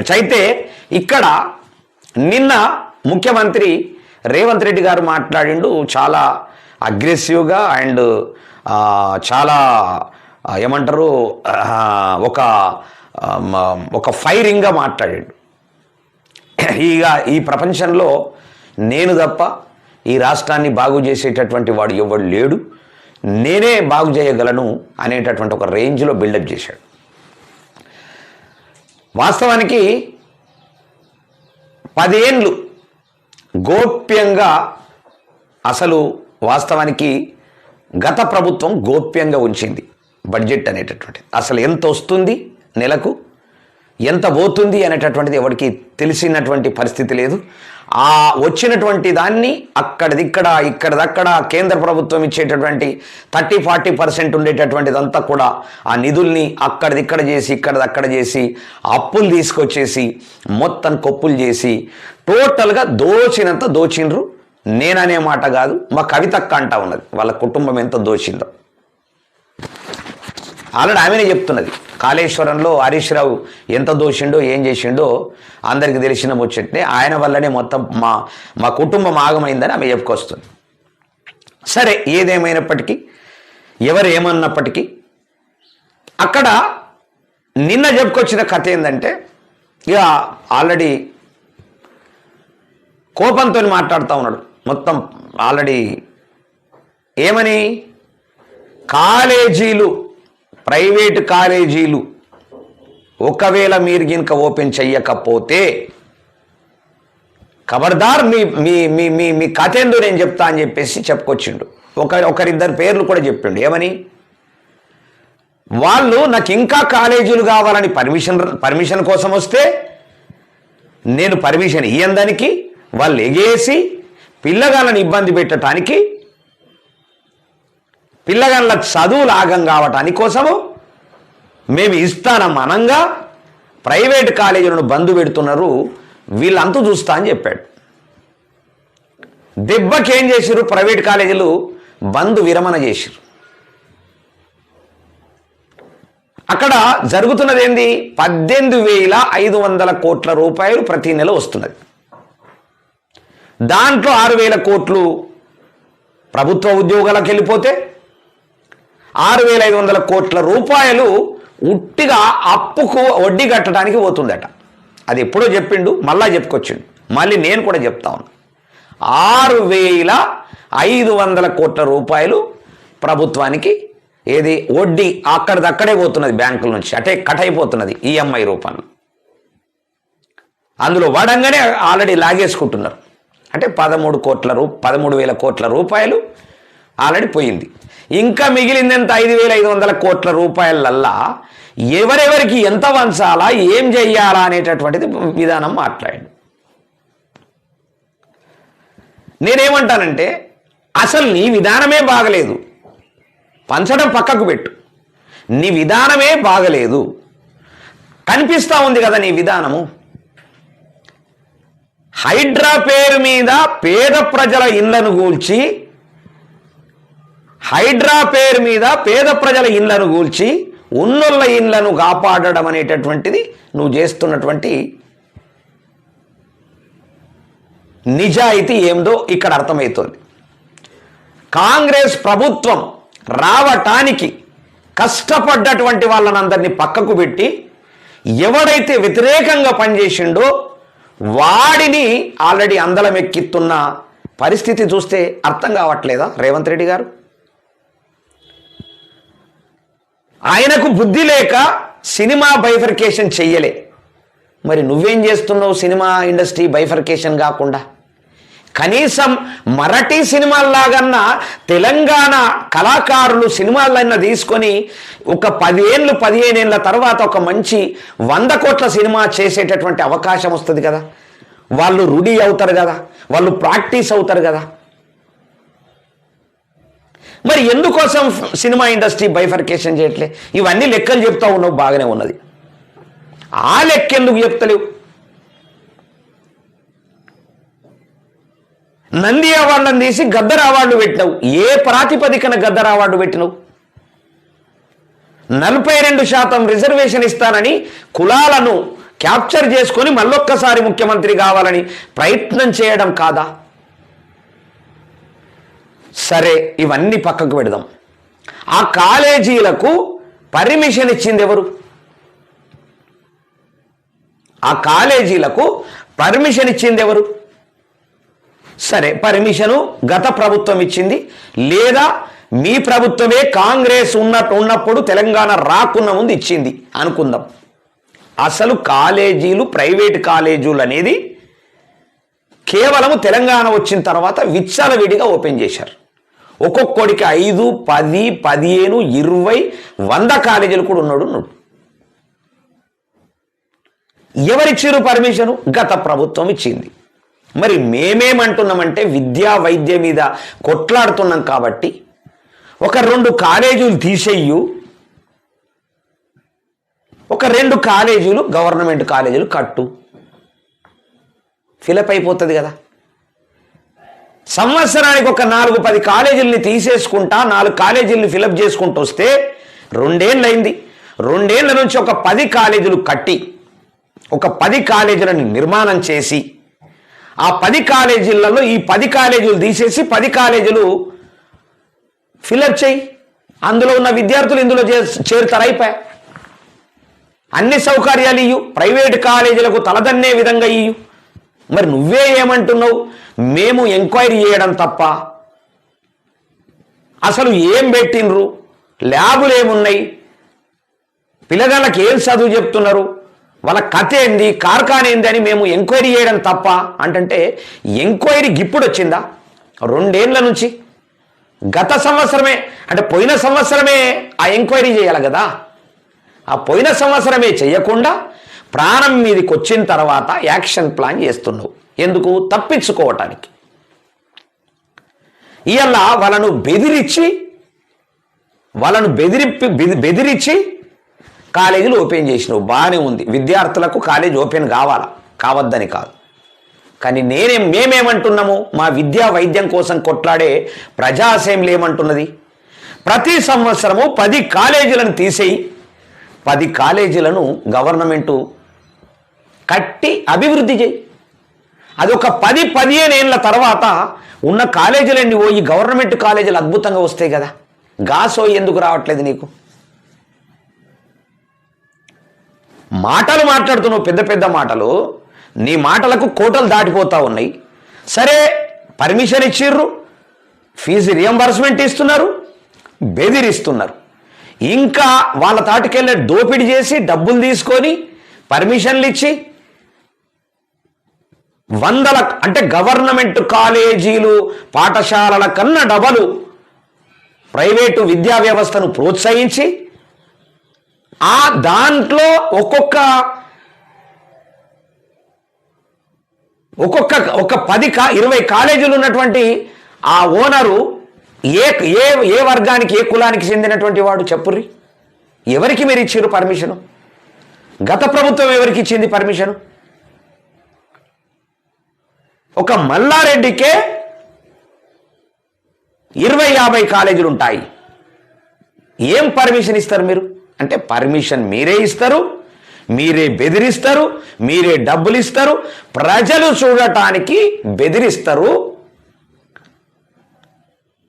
చేయమచ్చు. అయితే ఇక్కడ నిన్న ముఖ్యమంత్రి రేవంత్ రెడ్డి గారు మాట్లాడిండు చాలా అగ్రెసివ్గా అండ్ చాలా ఏమంటారు ఒక ఫైరింగ్గా మాట్లాడాడు. ఇక ఈ ప్రపంచంలో నేను తప్ప ఈ రాష్ట్రాన్ని బాగు చేసేటటువంటి వాడు ఎవడు లేడు, నేనే బాగు చేయగలను అనేటటువంటి ఒక రేంజ్లో బిల్డప్ చేశాడు. వాస్తవానికి 10 ఏళ్ళు గోప్యంగా, అసలు వాస్తవానికి గత ప్రభుత్వం గోప్యంగా ఉంచింది బడ్జెట్ అనేటటువంటిది. అసలు ఎంత వస్తుంది నెలకు, ఎంత పోతుంది అనేటటువంటిది ఎవరికి తెలిసినటువంటి పరిస్థితి లేదు. ఆ వచ్చినటువంటి దాన్ని ఇక్కడదక్కడ కేంద్ర ప్రభుత్వం ఇచ్చేటటువంటి 30-40% ఉండేటటువంటిదంతా కూడా ఆ నిధుల్ని అక్కడిక్కడ చేసి ఇక్కడదక్కడ చేసి అప్పులు తీసుకొచ్చేసి మొత్తం కొప్పులు చేసి టోటల్గా దోచినంత దోచిండ్రు. నేననే మాట కాదు, మా కవితక్క అంటా ఉన్నది వాళ్ళ కుటుంబం ఎంత దోచిందో. ఆల్రెడీ ఆమెనే చెప్తున్నది. కాళేశ్వరంలో హరీష్ రావు ఎంత దోషిండో ఏం చేసిండో అందరికీ తెలిసిన ముచ్చట్నే. ఆయన వల్లనే మొత్తం మా కుటుంబం ఆగమైందని ఆమె చెప్పుకొస్తుంది. సరే, ఏదేమైనప్పటికీ ఎవరు ఏమన్నప్పటికీ అక్కడ నిన్న చెప్పుకొచ్చిన కథ ఏంటంటే, ఇక ఆల్రెడీ కోపంతో మాట్లాడుతూ ఉన్నాడు మొత్తం. ఆల్రెడీ ఏమని, కాలేజీలు, ప్రైవేటు కాలేజీలు ఒకవేళ మీరు గినక ఓపెన్ చెయ్యకపోతే ఖబర్దార్ మీ మీ మీ మీ మీ కథ ఏందో నేను చెప్తా అని చెప్పేసి చెప్పుకొచ్చిండు. ఒకరిద్దరు పేర్లు కూడా చెప్పిండు. ఏమని, వాళ్ళు నాకు ఇంకా కాలేజీలు కావాలని పర్మిషన్ కోసం వస్తే నేను పర్మిషన్ ఇయ్యందానికి వాళ్ళు ఎగేసి పిల్లగాళ్ళని ఇబ్బంది పెట్టడానికి, పిల్లగాళ్ళ చదువులు ఆగం కావటానికి కోసము మేము ఇస్తానమ్మ అనంగా ప్రైవేట్ కాలేజీలను బంద్ పెడుతున్నారు, వీళ్ళంతా చూస్తా అని చెప్పాడు. దెబ్బకేం చేసిరు, ప్రైవేట్ కాలేజీలు బంద్ విరమణ చేసిరు. అక్కడ జరుగుతున్నది ఏంది, 18,500 కోట్ల రూపాయలు ప్రతి నెల వస్తున్నది. దాంట్లో 6,000 కోట్లు ప్రభుత్వ ఉద్యోగాలకు వెళ్ళిపోతే 6,500 కోట్ల రూపాయలు ఉట్టిగా అప్పుకు వడ్డీ కట్టడానికి పోతుందట. అది ఎప్పుడో చెప్పిండు, మళ్ళా చెప్పుకొచ్చిండు. మళ్ళీ నేను కూడా చెప్తా ఉన్నా. 6,500 కోట్ల రూపాయలు ప్రభుత్వానికి ఏది వడ్డీ అక్కడిదక్కడే పోతున్నది, బ్యాంకుల నుంచి అటే కట్ అయిపోతున్నది ఈఎంఐ రూపంలో. అందులో వడంగానే ఆల్రెడీ లాగేసుకుంటున్నారు. అంటే 13,000 కోట్ల రూపాయలు ఆల్రెడీ పోయింది. ఇంకా మిగిలిందంత 5,500 కోట్ల రూపాయలల్లా ఎవరెవరికి ఎంత వంచాలా, ఏం చెయ్యాలా అనేటటువంటిది విధానం మాట్లాడాడు. నేనేమంటానంటే, అసలు నీ విధానమే బాగలేదు, పంచడం పక్కకు పెట్టు, నీ విధానమే బాగలేదు. కనిపిస్తూ ఉంది కదా నీ విధానము. హైడ్రా పేరు మీద పేద ప్రజల ఇళ్లను కూల్చి, హైడ్రా పేరు మీద పేద ప్రజల ఇళ్లను కూల్చి ఉన్నోళ్ళ ఇళ్లను కాపాడడం అనేటటువంటిది నువ్వు చేస్తున్నటువంటి నిజాయితీ ఏందో ఇక్కడ అర్థమవుతుంది. కాంగ్రెస్ ప్రభుత్వం రావటానికి కష్టపడ్డటువంటి వాళ్ళనందరినీ పక్కకు పెట్టి ఎవడైతే వ్యతిరేకంగా పనిచేసిండో వాడిని ఆల్రెడీ అందలం ఎక్కిస్తున్న పరిస్థితి చూస్తే అర్థం కావట్లేదా రేవంత్ రెడ్డి గారు? ఆయనకు బుద్ధి లేక సినిమా బైఫర్కేషన్ చెయ్యలే. మరి నువ్వేం చేస్తున్నావు? సినిమా ఇండస్ట్రీ బైఫర్కేషన్ కాకుండా కనీసం మరాఠీ సినిమాల్లాగన్నా తెలంగాణ కళాకారులు సినిమాలన్నా తీసుకొని ఒక 10-15 ఏళ్ళ తర్వాత ఒక మంచి 100 కోట్ల సినిమా చేసేటటువంటి అవకాశం వస్తుంది కదా. వాళ్ళు రూఢి అవుతారు కదా, వాళ్ళు ప్రాక్టీస్ అవుతారు కదా. మరి ఎందుకోసం సినిమా ఇండస్ట్రీ బైఫర్కేషన్ చేయట్లే? ఇవన్నీ లెక్కలు చెప్తా ఉన్నావు, బాగానే ఉన్నది. ఆ లెక్క ఎందుకు చెప్తలేవు? నంది అవార్డులను తీసి గద్దర్ అవార్డు పెట్టినావు. ఏ ప్రాతిపదికన గద్దర్ అవార్డు పెట్టినావు? 42% రిజర్వేషన్ ఇస్తానని కులాలను క్యాప్చర్ చేసుకొని మళ్ళొక్కసారి ముఖ్యమంత్రి కావాలని ప్రయత్నం చేయడం కాదా? సరే, ఇవన్నీ పక్కకు పెడదాం. ఆ కాలేజీలకు పర్మిషన్ ఇచ్చింది ఎవరు? ఆ కాలేజీలకు పర్మిషన్ ఇచ్చింది ఎవరు? సరే, పర్మిషను గత ప్రభుత్వం ఇచ్చింది, లేదా మీ ప్రభుత్వమే కాంగ్రెస్ ఉన్నప్పుడు తెలంగాణ రాకున్న ముందు ఇచ్చింది అనుకుందాం. అసలు కాలేజీలు, ప్రైవేట్ కాలేజీలు అనేది కేవలం తెలంగాణ వచ్చిన తర్వాత విచ్చలవిడిగా ఓపెన్ చేశారు. ఒక్కొక్కడికి 5, 10, 15, 20, 100 కాలేజీలు కూడా ఉన్నాడు. ఎవరిచ్చారు పర్మిషను? గత ప్రభుత్వం ఇచ్చింది. మరి మేమేమంటున్నామంటే విద్యా వైద్య మీద కొట్లాడుతున్నాం కాబట్టి ఒక 2 కాలేజీలు తీసేయు, ఒక 2 కాలేజీలు గవర్నమెంట్ కాలేజీలు కట్టు, ఫిలప్ అయిపోతుంది కదా. సంవత్సరానికి ఒక 4-10 కాలేజీలని తీసేసుకుంటా 4 కాలేజీలని ఫిలప్ చేసుకుంటూ వస్తే 2 ఏళ్ళు అయింది. 2 ఏళ్ల నుంచి ఒక 10 కాలేజీలు కట్టి, ఒక 10 కాలేజీలను నిర్మాణం చేసి, ఆ 10 కాలేజీలలో ఈ 10 కాలేజీలు తీసేసి 10 కాలేజీలు ఫిలప్ చేయి. అందులో ఉన్న విద్యార్థులు ఇందులో చేరుతారు, అయిపోయా. అన్ని సౌకర్యాలు ఇయ్యు, ప్రైవేట్ కాలేజీలకు తలదన్నే విధంగా ఇయ్యు. మరి నువ్వే ఏమంటున్నావు? మేము ఎంక్వైరీ చేయడం తప్ప అసలు ఏం పెట్టినరు, ల్యాబులు ఏమున్నాయి, పిల్లగాళ్ళకి ఏం చదువు చెప్తున్నారు, వాళ్ళ కథ ఏంది, కార్ఖాన ఏంది అని మేము ఎంక్వైరీ చేయడం తప్ప అంటే ఎంక్వైరీ ఇప్పుడు వచ్చిందా? 2 ఏళ్ల నుంచి, గత సంవత్సరమే అంటే పోయిన సంవత్సరమే ఆ ఎంక్వైరీ చేయాలి కదా. ఆ పోయిన సంవత్సరమే చేయకుండా ప్రాణం మీదకి వచ్చిన తర్వాత యాక్షన్ ప్లాన్ చేస్తున్నావు. ఎందుకు? తప్పించుకోవటానికి. ఇవాళ వాళ్ళను బెదిరించి కాలేజీలు ఓపెన్ చేసినావు, బాగానే ఉంది. విద్యార్థులకు కాలేజ్ ఓపెన్ కావాలా, కావద్దని కాదు. కానీ మేమేమంటున్నాము? మా విద్యా వైద్యం కోసం కొట్లాడే ప్రజా అసెంబ్లీ ఏమంటున్నది? ప్రతి సంవత్సరము 10 కాలేజీలను తీసేయి, 10 కాలేజీలను గవర్నమెంటు కట్టి అభివృద్ధి చేయి. అది ఒక 10-15 ఏళ్ళ తర్వాత ఉన్న కాలేజీలన్నీ పోయి గవర్నమెంట్ కాలేజీలు అద్భుతంగా వస్తాయి కదా. గాసో ఎందుకు రావట్లేదు నీకు? మాటలు మాట్లాడుతున్నావు, పెద్ద పెద్ద మాటలు. నీ మాటలకు కోటలు దాటిపోతా ఉన్నాయి. సరే, పర్మిషన్ ఇచ్చిర్రు, ఫీజు రియంబర్స్మెంట్ ఇస్తున్నారు, బెదిరిస్తున్నారు. ఇంకా వాళ్ళ తాటికెళ్ళే దోపిడీ చేసి డబ్బులు తీసుకొని పర్మిషన్లు ఇచ్చి అంటే గవర్నమెంట్ కాలేజీలు పాఠశాలల కన్నా డబలు ప్రైవేటు విద్యా వ్యవస్థను ప్రోత్సహించి ఆ దాంట్లో ఒక్కొక్క 10-20 కాలేజీలు ఉన్నటువంటి ఆ ఓనరు ఏ వర్గానికి, ఏ కులానికి చెందినటువంటి వాడు చెప్పుర్రి? ఎవరికి మీరు ఇచ్చారు పర్మిషను? గత ప్రభుత్వం ఎవరికి ఇచ్చింది పర్మిషను? ఒక మల్లారెడ్డికే 20-50 కాలేజీలు ఉంటాయి. ఏం పర్మిషన్ ఇస్తారు మీరు? అంటే పర్మిషన్ మీరే ఇస్తారు, మీరే బెదిరిస్తారు, మీరే డబ్బులు ఇస్తారు, ప్రజలు చూడటానికి బెదిరిస్తారు,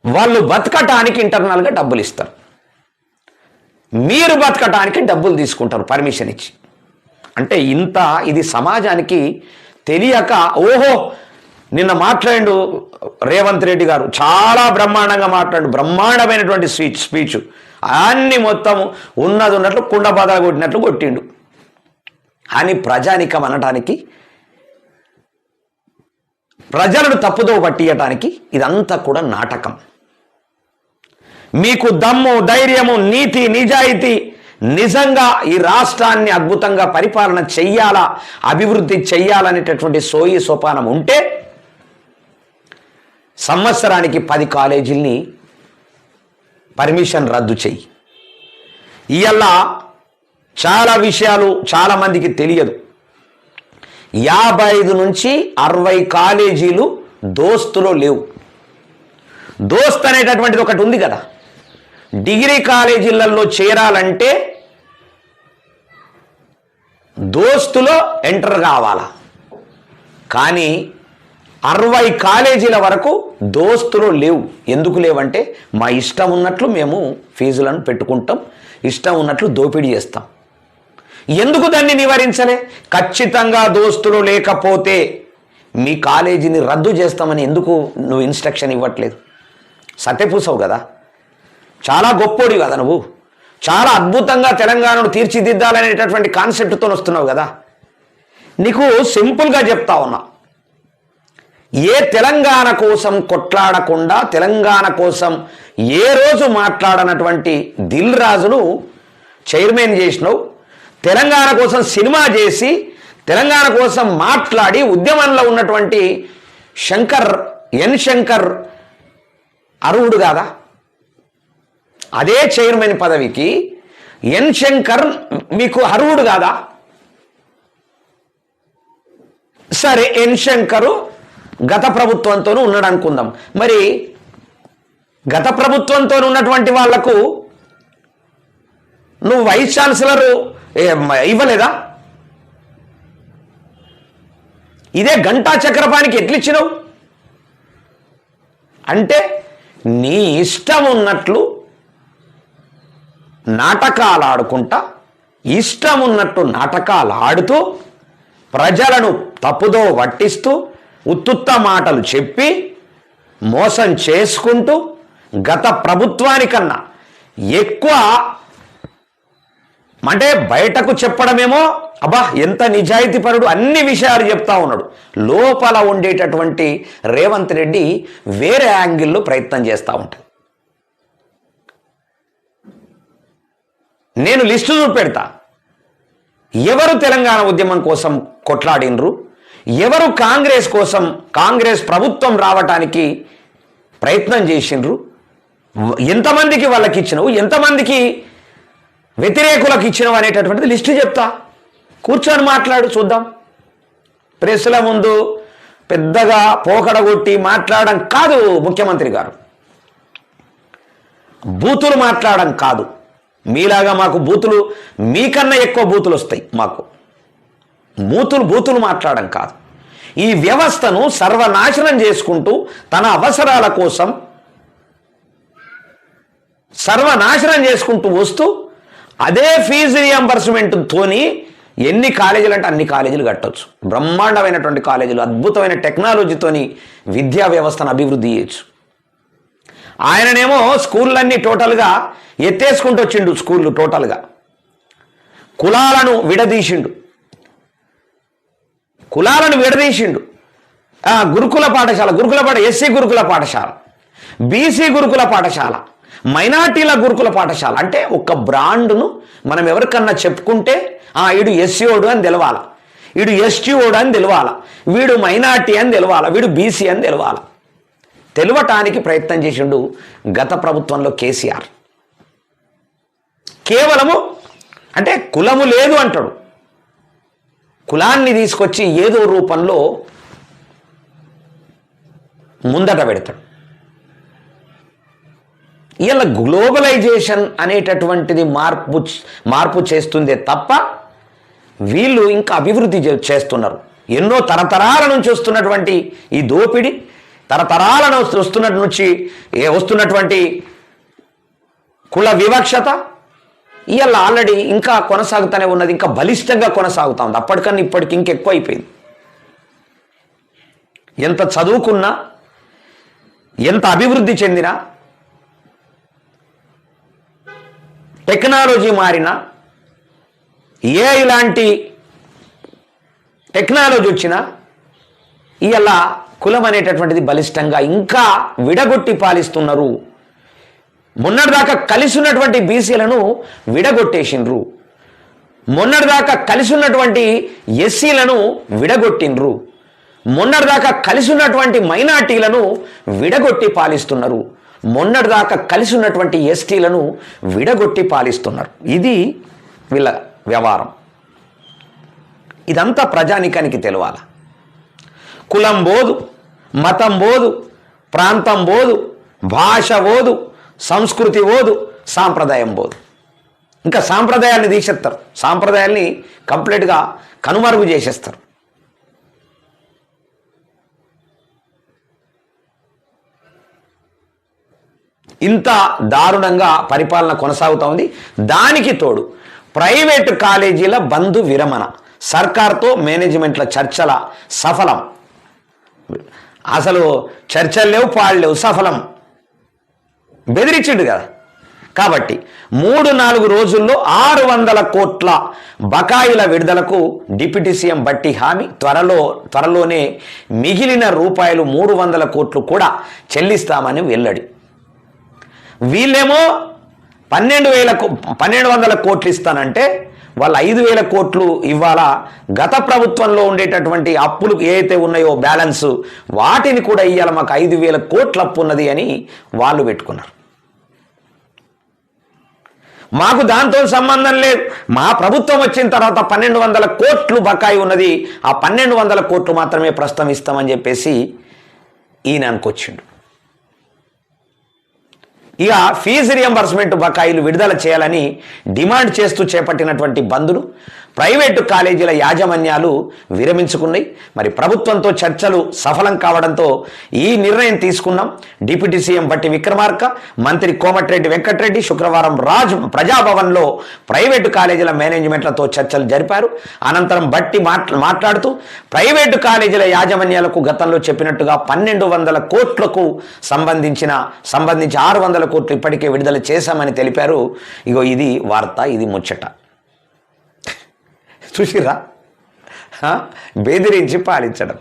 వాళ్ళు బతకటానికి ఇంటర్నల్గా డబ్బులు ఇస్తారు, మీరు బతకటానికి డబ్బులు తీసుకుంటారు పర్మిషన్ ఇచ్చి. అంటే ఇది సమాజానికి తెలియక, ఓహో నిన్న మాట్లాడు రేవంత్ రెడ్డి గారు, చాలా బ్రహ్మాండంగా మాట్లాడు, బ్రహ్మాండమైనటువంటి స్పీచ్, అన్ని మొత్తం ఉన్నది ఉన్నట్లు కుండ బదలు కొట్టినట్లు కొట్టిండు అని ప్రజానికం అనటానికి, ప్రజలను తప్పుదో పట్టియటానికి ఇదంతా కూడా నాటకం. మీకు దమ్ము, ధైర్యము, నీతి, నిజాయితీ, నిజంగా ఈ రాష్ట్రాన్ని అద్భుతంగా పరిపాలన చెయ్యాలా, అభివృద్ధి చెయ్యాలనేటటువంటి సోయి సోపానం ఉంటే సంవత్సరానికి 10 కాలేజీల్ని పర్మిషన్ రద్దు చెయ్యి. ఇవాళ చాలా విషయాలు చాలా మందికి తెలియదు. 55 నుంచి 60 కాలేజీలు దోస్తులో లేవు. దోస్త్ అనేటటువంటిది ఒకటి ఉంది కదా. డిగ్రీ కాలేజీలలో చేరాలంటే దోస్తులో ఎంటర్ కావాలా. కానీ 60 కాలేజీల వరకు దోస్తులు లేవు. ఎందుకు లేవంటే మా ఇష్టం ఉన్నట్లు మేము ఫీజులను పెట్టుకుంటాం, ఇష్టం ఉన్నట్లు దోపిడీ చేస్తాం. ఎందుకు దాన్ని నివారించలే? ఖచ్చితంగా దోస్తులు లేకపోతే మీ కాలేజీని రద్దు చేస్తామని ఎందుకు నువ్వు ఇన్స్ట్రక్షన్ ఇవ్వట్లేదు? సత్యపూసవు కదా, చాలా గొప్పోడి కదా నువ్వు, చాలా అద్భుతంగా తెలంగాణను తీర్చిదిద్దాలనేటటువంటి కాన్సెప్ట్తో వస్తున్నావు కదా. నీకు సింపుల్గా చెప్తా ఉన్నా, ఏ తెలంగాణ కోసం కొట్లాడకుండా, తెలంగాణ కోసం ఏ రోజు మాట్లాడనటువంటి దిల్ రాజును చైర్మన్ చేసినావు. తెలంగాణ కోసం సినిమా చేసి తెలంగాణ కోసం మాట్లాడి ఉద్యమంలో ఉన్నటువంటి ఎన్ శంకర్ అర్హుడు కాదా? అదే చైర్మన్ పదవికి ఎన్ శంకర్ మీకు అర్హుడు కాదా? సరే, ఎన్ శంకరు గత ప్రభుత్వంతో ఉన్నాడు అనుకుందాం. మరి గత ప్రభుత్వంతో ఉన్నటువంటి వాళ్లకు నువ్వు వైస్ ఛాన్సలర్ ఇవ్వలేదా? ఇదే గంటా చక్రపాణికి ఎట్లిచ్చినావు? అంటే నీ ఇష్టం ఉన్నట్లు నాటకాలు ఆడుకుంటా, ఇష్టం ఉన్నట్టు నాటకాలు ఆడుతూ, ప్రజలను తప్పుదో పట్టిస్తూ, ఉత్తుత్త మాటలు చెప్పి మోసం చేసుకుంటూ, గత ప్రభుత్వానికన్నా ఎక్కువ అంటే బయటకు చెప్పడమేమో అబ్బా ఎంత నిజాయితీపరుడు అన్ని విషయాలు చెప్తా ఉన్నాడు. లోపల ఉండేటటువంటి రేవంత్ రెడ్డి వేరే యాంగిల్లో ప్రయత్నం చేస్తూ ఉంటాడు. నేను లిస్టు చూపెడతా, ఎవరు తెలంగాణ ఉద్యమం కోసం కొట్లాడినరు, ఎవరు కాంగ్రెస్ కోసం, కాంగ్రెస్ ప్రభుత్వం రావటానికి ప్రయత్నం చేసిండ్రు, ఎంతమందికి వాళ్ళకి ఇచ్చినవు, ఎంతమందికి వ్యతిరేకులకు ఇచ్చినవు అనేటటువంటిది లిస్టు చెప్తా. కూర్చొని మాట్లాడు, చూద్దాం. ప్రెస్ల ముందు పెద్దగా పోకడగొట్టి మాట్లాడడం కాదు ముఖ్యమంత్రి గారు, బూతులు మాట్లాడడం కాదు. మీలాగా మాకు బూతులు, మీకన్నా ఎక్కువ బూతులు వస్తాయి మాకు. బూతులు మాట్లాడడం కాదు. ఈ వ్యవస్థను సర్వనాశనం చేసుకుంటూ తన అవసరాల కోసం సర్వనాశనం చేసుకుంటూ వస్తూ అదే ఫీజు రియంబర్స్మెంట్తోని ఎన్ని కాలేజీలు అంటే అన్ని కాలేజీలు కట్టవచ్చు. బ్రహ్మాండమైనటువంటి కాలేజీలు, అద్భుతమైన టెక్నాలజీతోని విద్యా వ్యవస్థను అభివృద్ధి చేయొచ్చు. ఆయననేమో స్కూళ్ళన్నీ టోటల్గా ఎత్తేసుకుంటూ వచ్చిండు. స్కూళ్ళు టోటల్గా కులాలను విడదీసిండు. గురుకుల పాఠశాల, ఎస్సీ గురుకుల పాఠశాల, బీసీ గురుకుల పాఠశాల, మైనార్టీల గురుకుల పాఠశాల. అంటే ఒక బ్రాండ్ను మనం ఎవరికన్నా చెప్పుకుంటే వీడు ఎస్సీఓడు అని తెలవాల, వీడు ఎస్టీఓడు అని తెలవాల, వీడు మైనార్టీ అని తెలవాల, వీడు బీసీ అని తెలవాల. తెలవటానికి ప్రయత్నం చేసిండు గత ప్రభుత్వంలో కేసీఆర్. కేవలము అంటే కులము లేదు అంటాడు, కులాన్ని తీసుకొచ్చి ఏదో రూపంలో ముందట పెడతాడు. ఇలా గ్లోబలైజేషన్ అనేటటువంటిది మార్పు చేస్తుందే తప్ప వీళ్ళు ఇంకా అభివృద్ధి చేస్తున్నారు. ఎన్నో తరతరాల నుంచి వస్తున్నటువంటి ఈ దోపిడి, తరతరాల నుంచి వస్తున్నటువంటి కుల వివక్షత ఇవాళ ఆల్రెడీ ఇంకా కొనసాగుతూనే ఉన్నది, ఇంకా బలిష్టంగా కొనసాగుతూ ఉంది. అప్పటికన్నా ఇప్పటికి ఇంకెక్కువ అయిపోయింది. ఎంత చదువుకున్నా, ఎంత అభివృద్ధి చెందినా, టెక్నాలజీ మారినా, ఇలాంటి టెక్నాలజీ వచ్చినా ఇవాళ కులం అనేటటువంటిది బలిష్టంగా ఇంకా విడగొట్టి పాలిస్తున్నారు. మొన్నటిదాకా కలిసి ఉన్నటువంటి బీసీలను విడగొట్టేసిండ్రు, మొన్నటిదాకా కలిసి ఉన్నటువంటి ఎస్సీలను విడగొట్టిండ్రు, మొన్నటిదాకా కలిసి ఉన్నటువంటి మైనార్టీలను విడగొట్టి పాలిస్తున్నారు, మొన్నటిదాకా కలిసి ఉన్నటువంటి ఎస్టీలను విడగొట్టి పాలిస్తున్నారు. ఇది వీళ్ళ వ్యవహారం. ఇదంతా ప్రజానికానికి తెలవాల. కులం బోదు, మతం బోదు, ప్రాంతం బోదు, భాష బోదు, సంస్కృతి బోదు, సాంప్రదాయం బోదు. ఇంకా సాంప్రదాయాల్ని తీసేస్తారు, సాంప్రదాయాల్ని కంప్లీట్గా కనుమరుగు చేసేస్తారు. ఇంత దారుణంగా పరిపాలన కొనసాగుతూ ఉంది. దానికి తోడు ప్రైవేటు కాలేజీల బంద్ విరమణ, సర్కార్తో మేనేజ్మెంట్ల చర్చల సఫలం. అసలు చర్చలు లేవు, పాడలేవు, సఫలం. బెదిరించిండు కదా. కాబట్టి 3-4 రోజుల్లో 600 కోట్ల బకాయిల విడుదలకు డిప్యూటీ సీఎం బట్టి హామీ. త్వరలోనే మిగిలిన రూపాయలు 300 కోట్లు కూడా చెల్లిస్తామని వెల్లడి. వీళ్ళేమో 1200 కోట్లు ఇస్తానంటే వాళ్ళు 5,000 కోట్లు ఇవ్వాలా. గత ప్రభుత్వంలో ఉండేటటువంటి అప్పులు ఏవైతే ఉన్నాయో బ్యాలెన్స్, వాటిని కూడా ఇవ్వాలి, మాకు 5,000 కోట్ల అప్పు ఉన్నది అని వాళ్ళు పెట్టుకున్నారు. మాకు దాంతో సంబంధం లేదు, మా ప్రభుత్వం వచ్చిన తర్వాత 1,200 కోట్లు బకాయి ఉన్నది, ఆ 1,200 కోట్లు మాత్రమే ప్రస్తుతం ఇస్తామని చెప్పేసి ఈయన అనుకొచ్చిండు. ఇక ఫీజు రియంబర్స్మెంట్ బకాయిలు విడుదల చేయాలని డిమాండ్ చేస్తూ చేపట్టినటువంటి బంద్ను ప్రైవేటు కాలేజీల యాజమాన్యాలు విరమించుకున్నాయి. మరి ప్రభుత్వంతో చర్చలు సఫలం కావడంతో ఈ నిర్ణయం తీసుకున్నాం. డిప్యూటీ సీఎం బట్టి విక్రమార్క, మంత్రి కోమటిరెడ్డి వెంకటరెడ్డి శుక్రవారం ప్రజాభవన్లో ప్రైవేటు కాలేజీల మేనేజ్మెంట్లతో చర్చలు జరిపారు. అనంతరం బట్టి మాట్లాడుతూ ప్రైవేటు కాలేజీల యాజమాన్యాలకు గతంలో చెప్పినట్టుగా 1,200 కోట్లకు సంబంధించి 600 కోట్లు ఇప్పటికే విడుదల చేశామని తెలిపారు. ఇగో ఇది వార్త, ఇది ముచ్చట. చూసిరా, బెదిరించి పాలించడం.